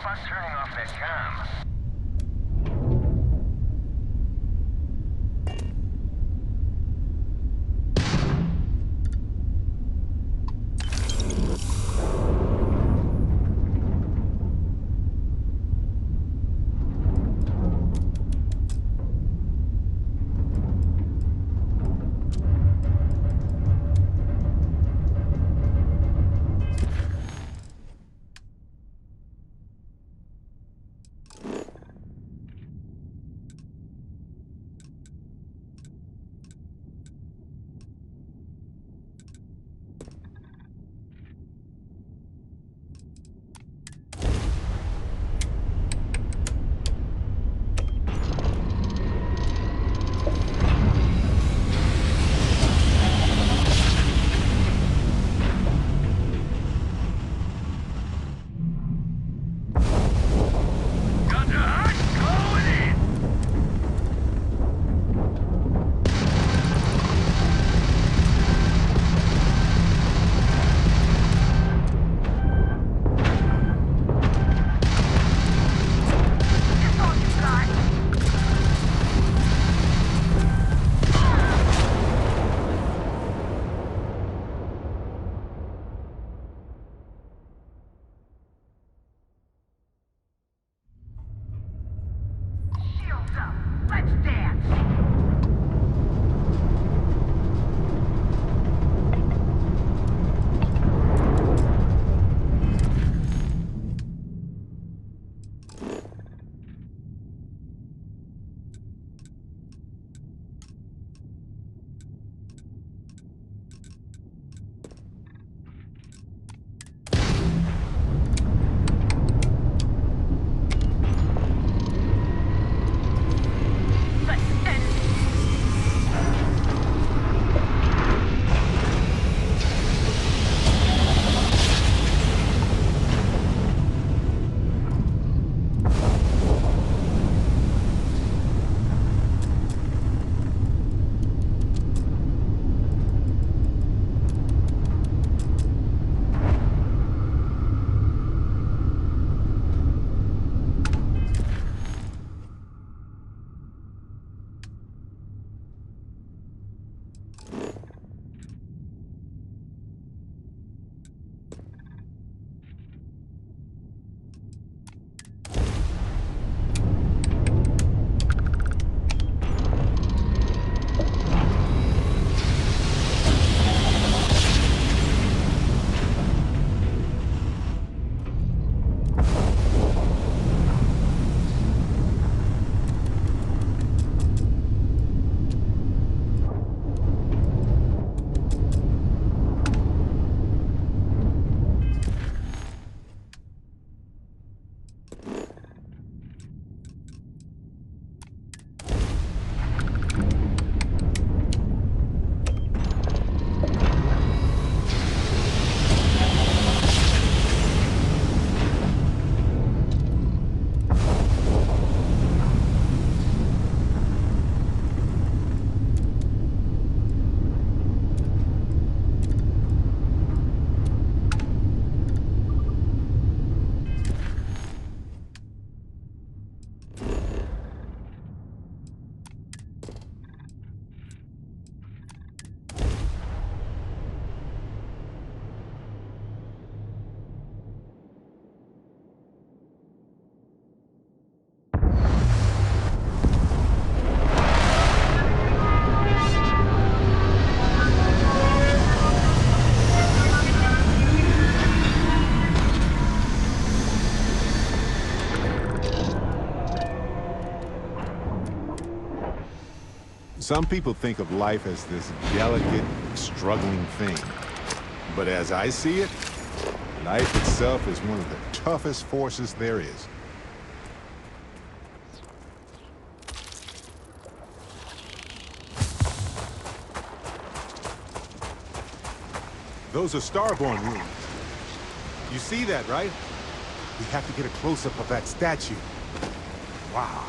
us turning off that cam. Some people think of life as this delicate, struggling thing. But as I see it, life itself is one of the toughest forces there is. Those are Starborn ruins. You see that, right? We have to get a close-up of that statue. Wow.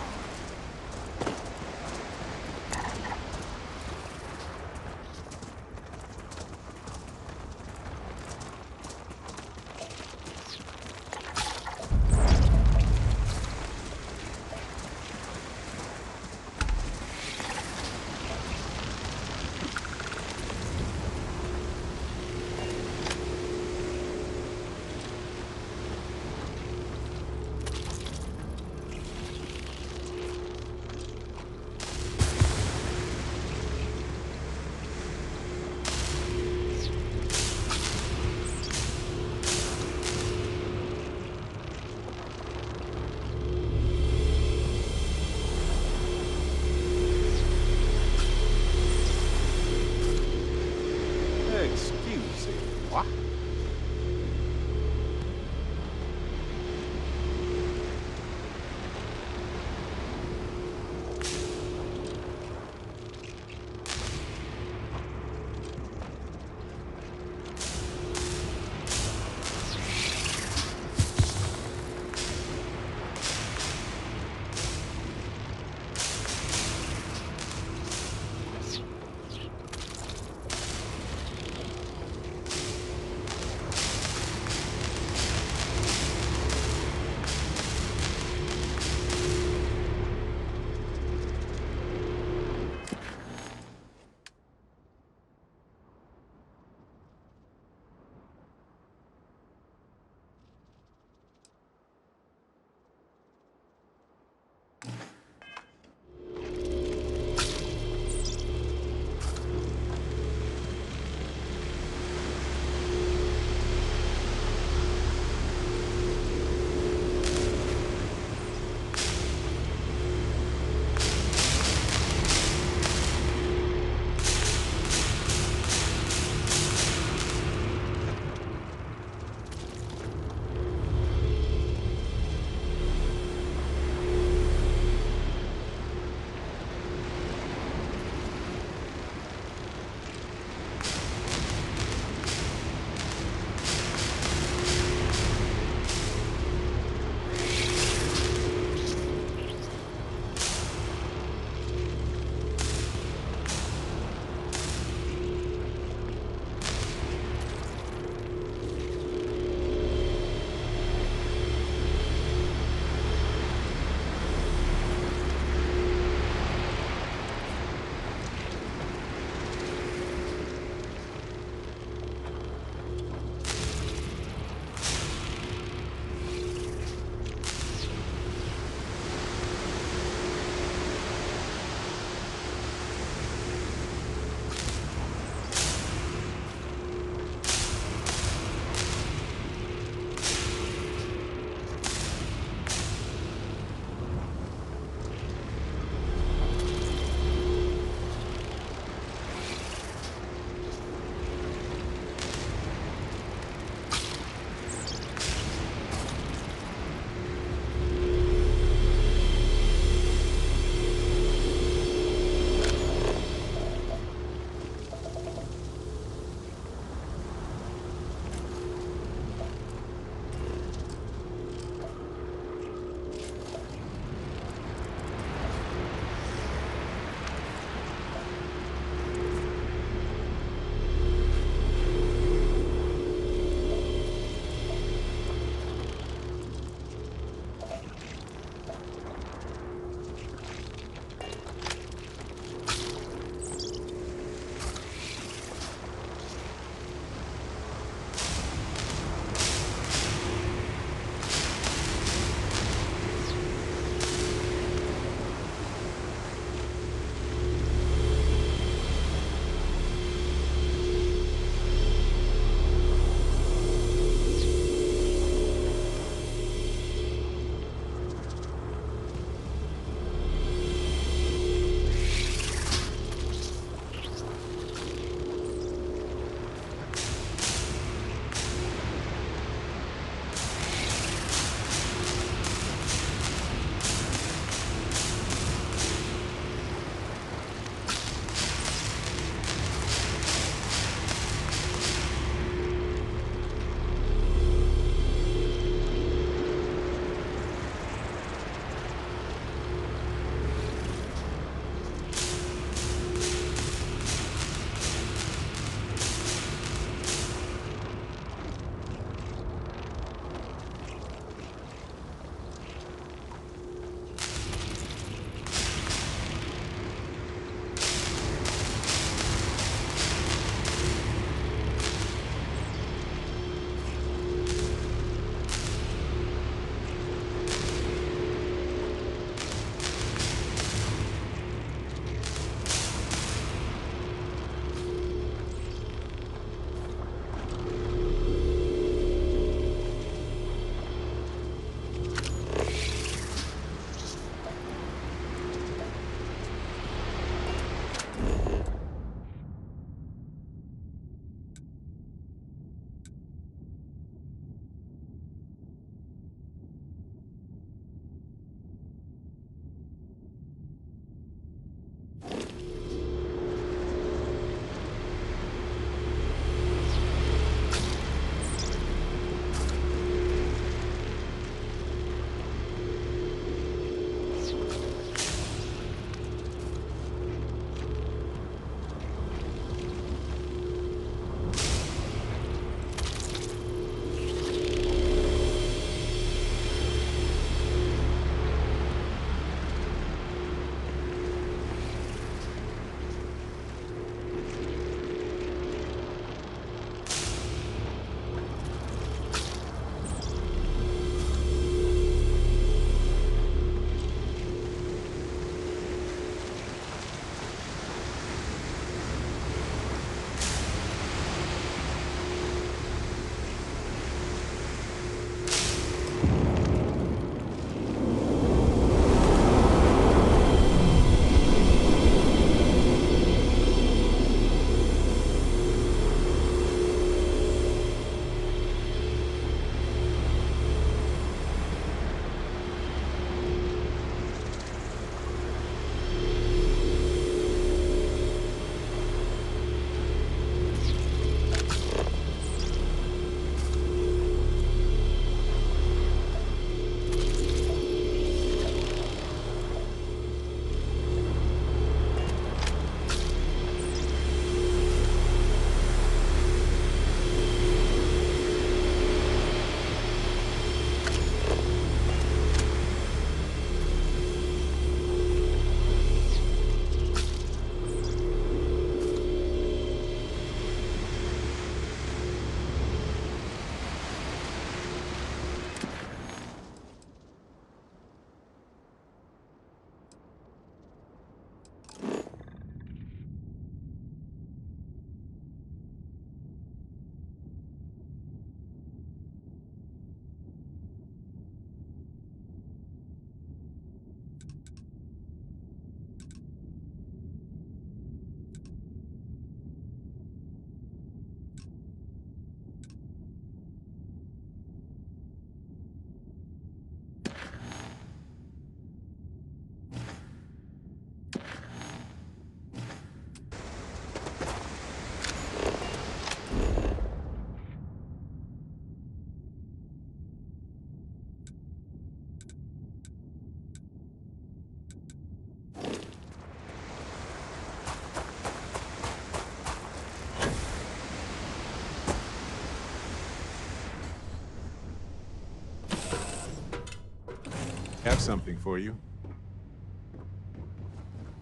Have something for you.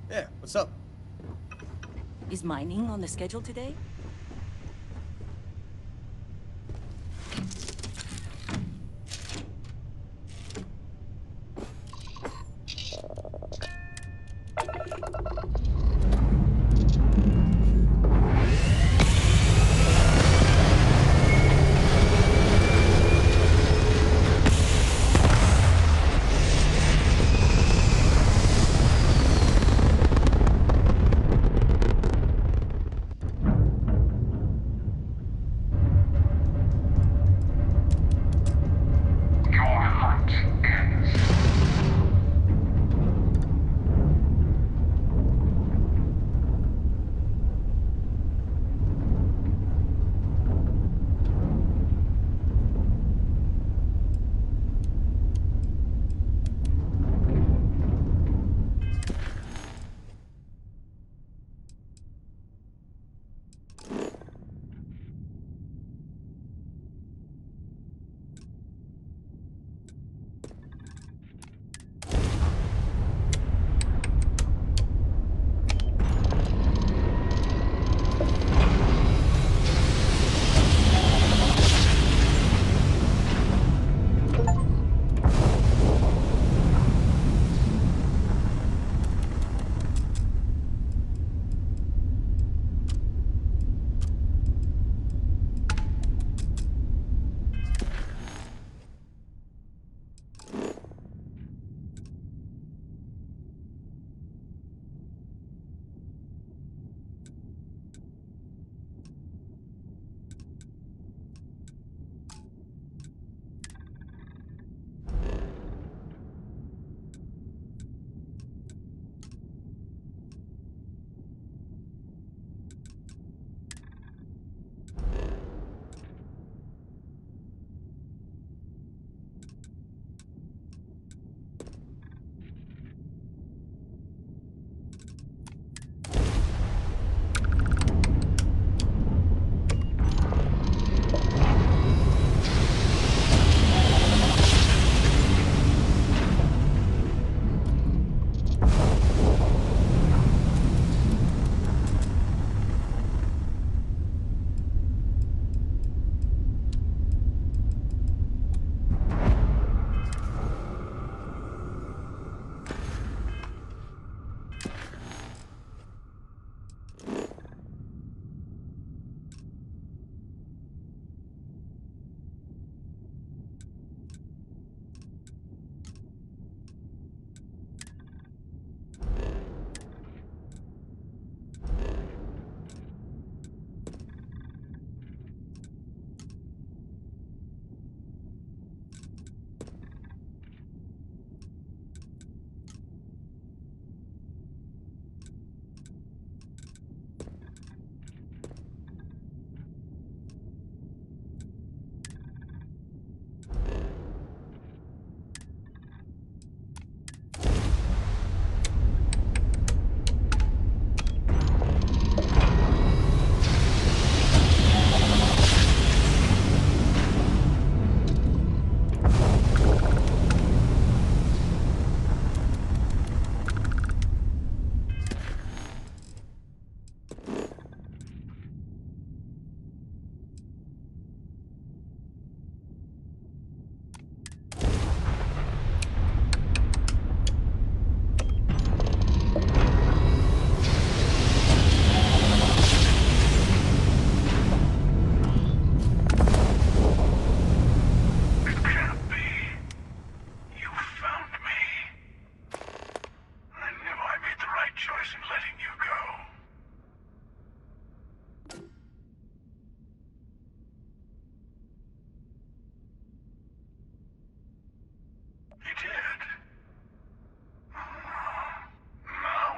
Yeah, what's up? Is mining on the schedule today? Your hunt ends.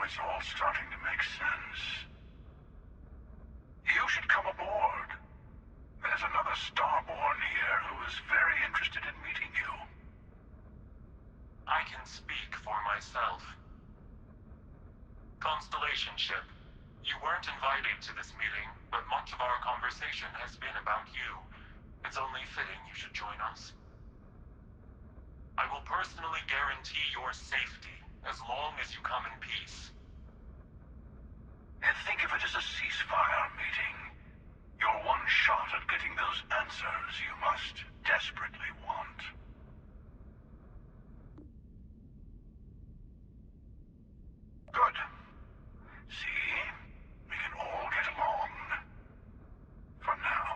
It's all starting to make sense. You should come aboard. There's another Starborn here who is very interested in meeting you. I can speak for myself. Constellation ship, you weren't invited to this meeting, but much of our conversation has been about you. It's only fitting you should join us. I will personally guarantee guarantee your safety as long as you come in peace. Think of it as a ceasefire meeting. Your one shot at getting those answers you must desperately want. Good. See? We can all get along. For now.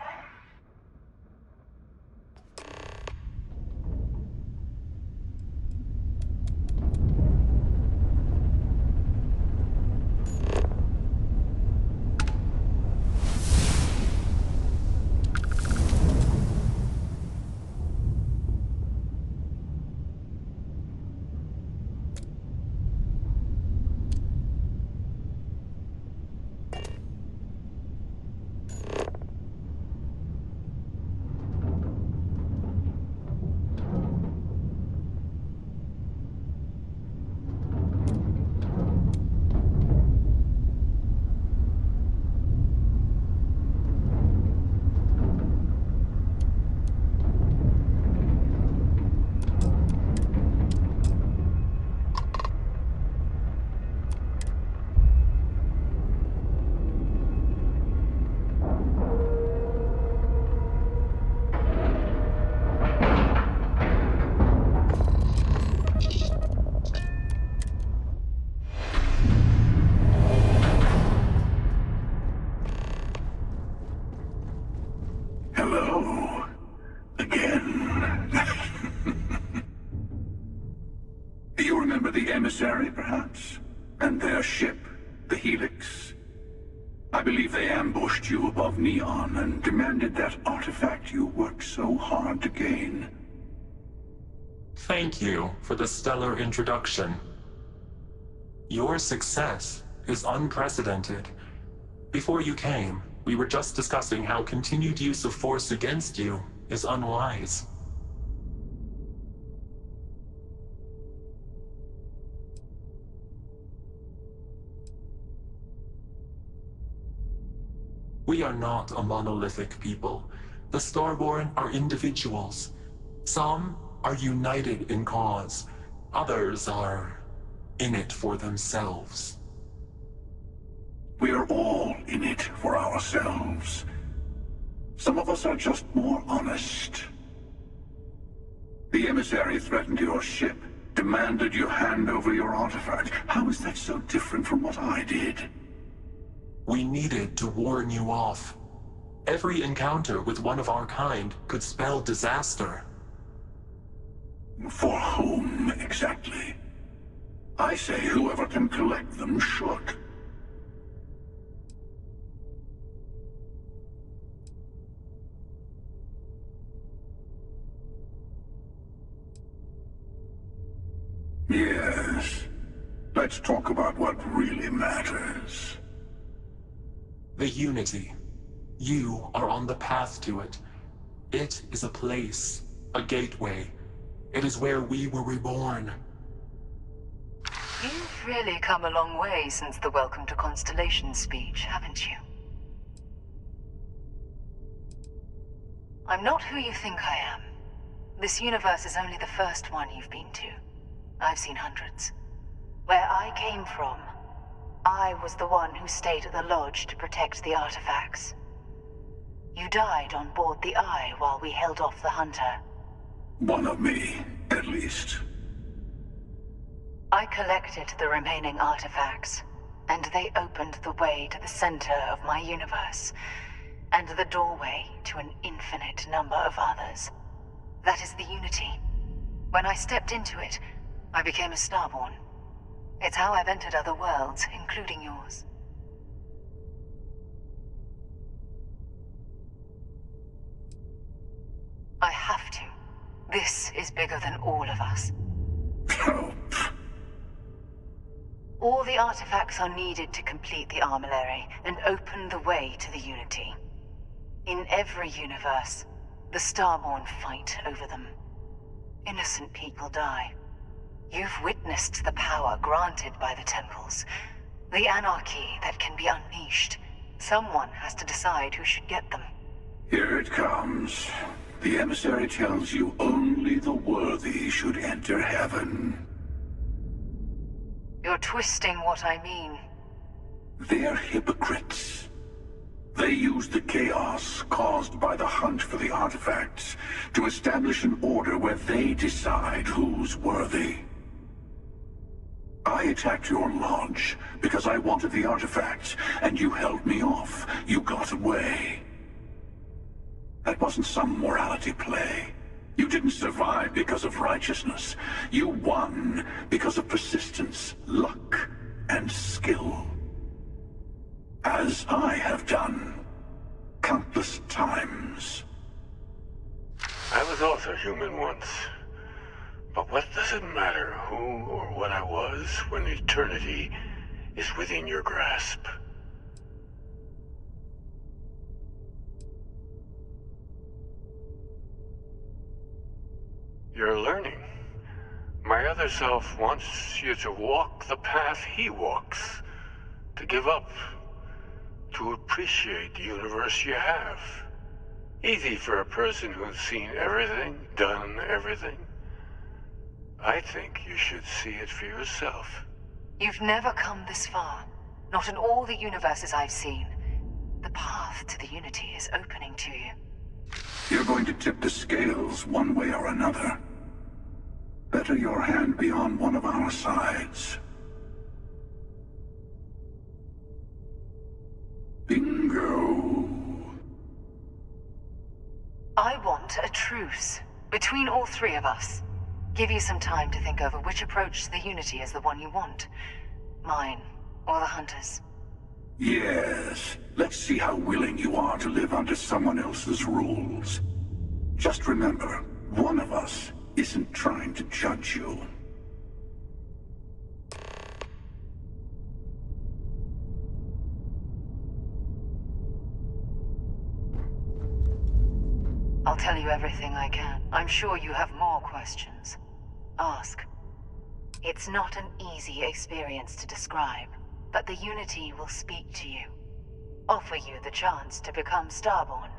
Hello. Again. You remember the emissary, perhaps? And their ship, the Helix? I believe they ambushed you above Neon and demanded that artifact you worked so hard to gain. Thank you for the stellar introduction. Your success is unprecedented. Before you came, we were just discussing how continued use of force against you is unwise. We are not a monolithic people. The Starborn are individuals. Some are united in cause. Others are in it for themselves. We are all in it for ourselves. Some of us are just more honest. The emissary threatened your ship, demanded you hand over your artifact. How is that so different from what I did? We needed to warn you off. Every encounter with one of our kind could spell disaster. For whom, exactly? I say whoever can collect them should. Yes. Let's talk about what really matters. The Unity. You are on the path to it. It is a place, a gateway. It is where we were reborn. You've really come a long way since the Welcome to Constellation speech, haven't you? I'm not who you think I am. This universe is only the first one you've been to. I've seen hundreds. Where I came from, I was the one who stayed at the lodge to protect the artifacts. You died on board the Eye while we held off the Hunter. One of me, at least. I collected the remaining artifacts, and they opened the way to the center of my universe, and the doorway to an infinite number of others. That is the Unity. When I stepped into it, I became a Starborn. It's how I've entered other worlds, including yours. I have to. This is bigger than all of us. Help. All the artifacts are needed to complete the armillary and open the way to the Unity. In every universe, the Starborn fight over them. Innocent people die. You've witnessed the power granted by the temples, the anarchy that can be unleashed. Someone has to decide who should get them. Here it comes. The emissary tells you only the worthy should enter heaven. You're twisting what I mean. They're hypocrites. They use the chaos caused by the hunt for the artifacts to establish an order where they decide who's worthy. I attacked your lodge because I wanted the artifacts, and you held me off. You got away. That wasn't some morality play. You didn't survive because of righteousness. You won because of persistence, luck, and skill. As I have done, countless times. I was also human once. But what does it matter who or what I was when eternity is within your grasp? You're learning. My other self wants you to walk the path he walks. To give up. To appreciate the universe you have. Easy for a person who's seen everything, done everything. I think you should see it for yourself. You've never come this far. Not in all the universes I've seen. The path to the Unity is opening to you. You're going to tip the scales one way or another. Better your hand be on one of our sides. Bingo. I want a truce between all three of us. Give you some time to think over which approach to the Unity is the one you want. Mine, or the Hunters. Yes. Let's see how willing you are to live under someone else's rules. Just remember, one of us isn't trying to judge you. I'll tell you everything I can. I'm sure you have more questions. Ask. It's not an easy experience to describe, but the Unity will speak to you. Offer you the chance to become Starborn.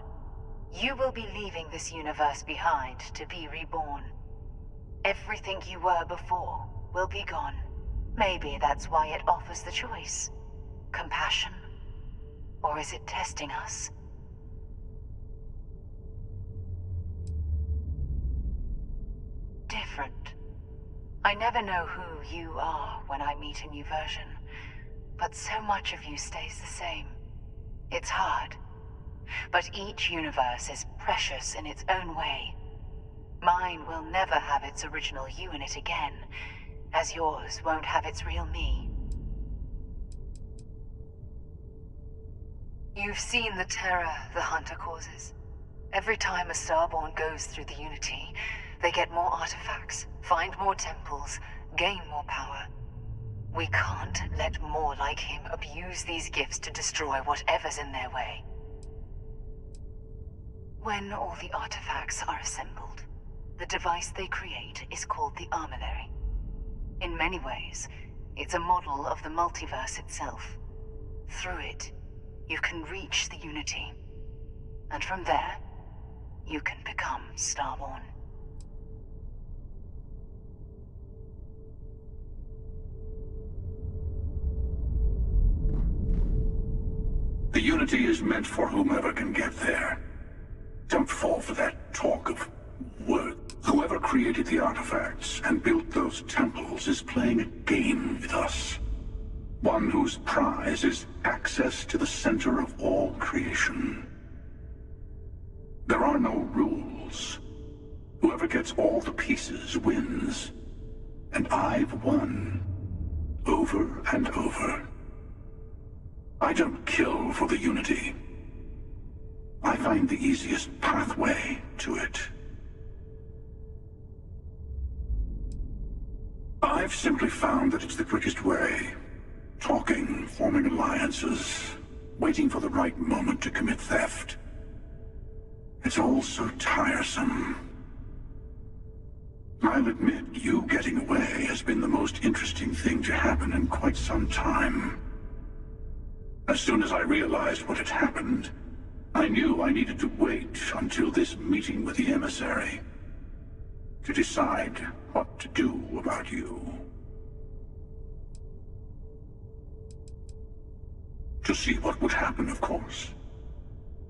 You will be leaving this universe behind to be reborn. Everything you were before will be gone. Maybe that's why it offers the choice. Compassion? Or is it testing us? Different. I never know who you are when I meet a new version, but so much of you stays the same. It's hard. But each universe is precious in its own way. Mine will never have its original you in it again, as yours won't have its real me. You've seen the terror the Hunter causes. Every time a Starborn goes through the Unity, they get more artifacts, find more temples, gain more power. We can't let more like him abuse these gifts to destroy whatever's in their way. When all the artifacts are assembled, the device they create is called the Armillary. In many ways, it's a model of the multiverse itself. Through it, you can reach the Unity. And from there, you can become Starborn. The Unity is meant for whomever can get there. Don't fall for that talk of word. Whoever created the artifacts and built those temples is playing a game with us. One whose prize is access to the center of all creation. There are no rules. Whoever gets all the pieces wins. And I've won. Over and over. I don't kill for the Unity. I find the easiest pathway to it. I've simply found that it's the quickest way. Talking, forming alliances, waiting for the right moment to commit theft. It's all so tiresome. I'll admit, you getting away has been the most interesting thing to happen in quite some time. As soon as I realized what had happened, I knew I needed to wait until this meeting with the emissary to decide what to do about you. to see what would happen, of course.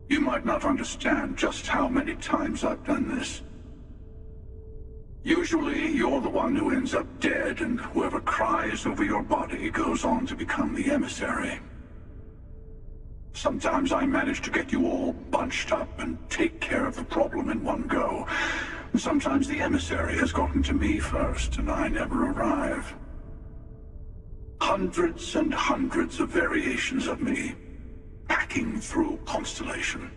You might not understand just how many times I've done this. Usually, you're the one who ends up dead, and whoever cries over your body goes on to become the emissary. Sometimes I manage to get you all bunched up and take care of the problem in one go. Sometimes the emissary has gotten to me first, and I never arrive. Hundreds and hundreds of variations of me, hacking through Constellation.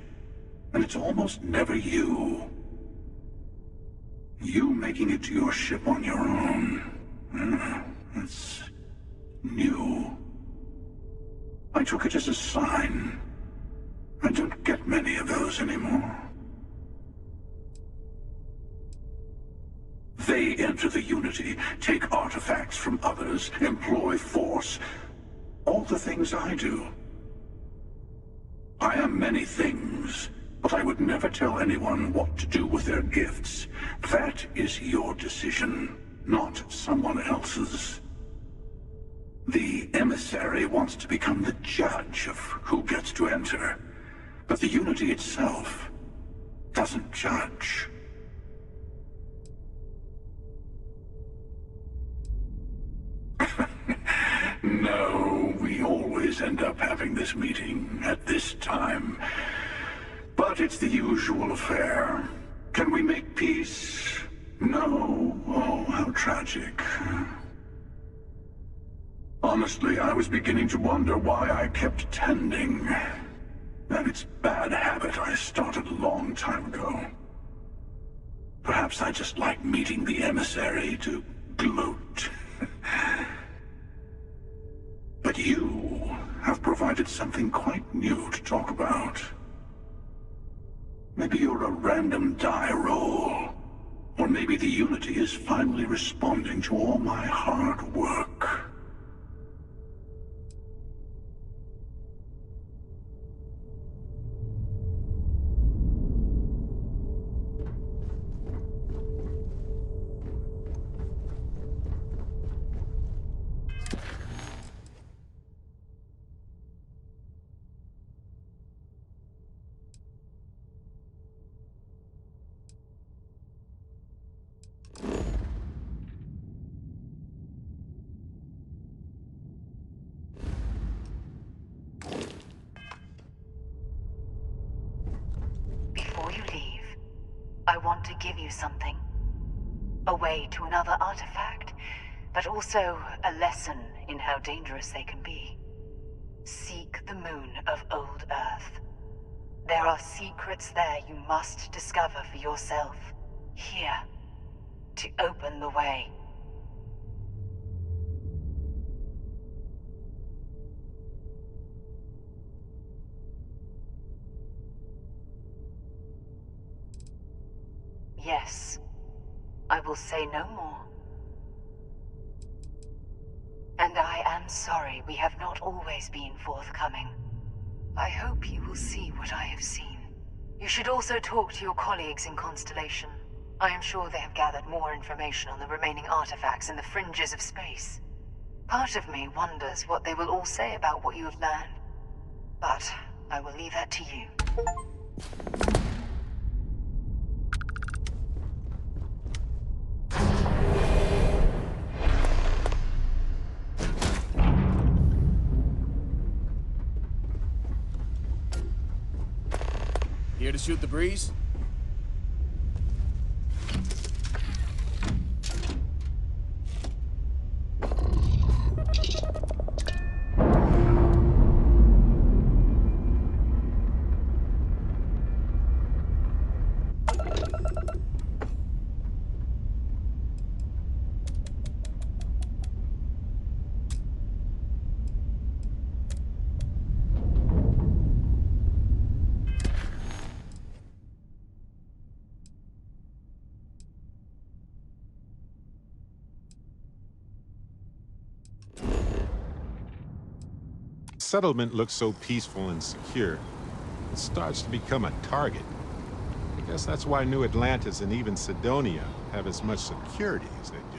And it's almost never you. You making it to your ship on your own. It's new. I took it as a sign. I don't get many of those anymore. They enter the Unity, take artifacts from others, employ force. All the things I do. I am many things, but I would never tell anyone what to do with their gifts. That is your decision, not someone else's. The emissary wants to become the judge of who gets to enter, but the Unity itself doesn't judge. No, we always end up having this meeting at this time. But it's the usual affair. Can we make peace? No. Oh, how tragic. Honestly, I was beginning to wonder why I kept tending. That it's bad habit I started a long time ago. Perhaps I just like meeting the emissary to gloat. But you have provided something quite new to talk about. Maybe you're a random die roll. Or maybe the Unity is finally responding to all my hard work. I want to give you something. A way to another artifact, but also a lesson in how dangerous they can be. Seek the moon of Old Earth. There are secrets there you must discover for yourself. Here. To open the way. Yes. I will say no more. And I am sorry we have not always been forthcoming. I hope you will see what I have seen. You should also talk to your colleagues in Constellation. I am sure they have gathered more information on the remaining artifacts in the fringes of space. Part of me wonders what they will all say about what you have learned. But I will leave that to you. Here to shoot the breeze? Settlement looks so peaceful and secure, it starts to become a target. I guess that's why New Atlantis and even Sidonia have as much security as they do.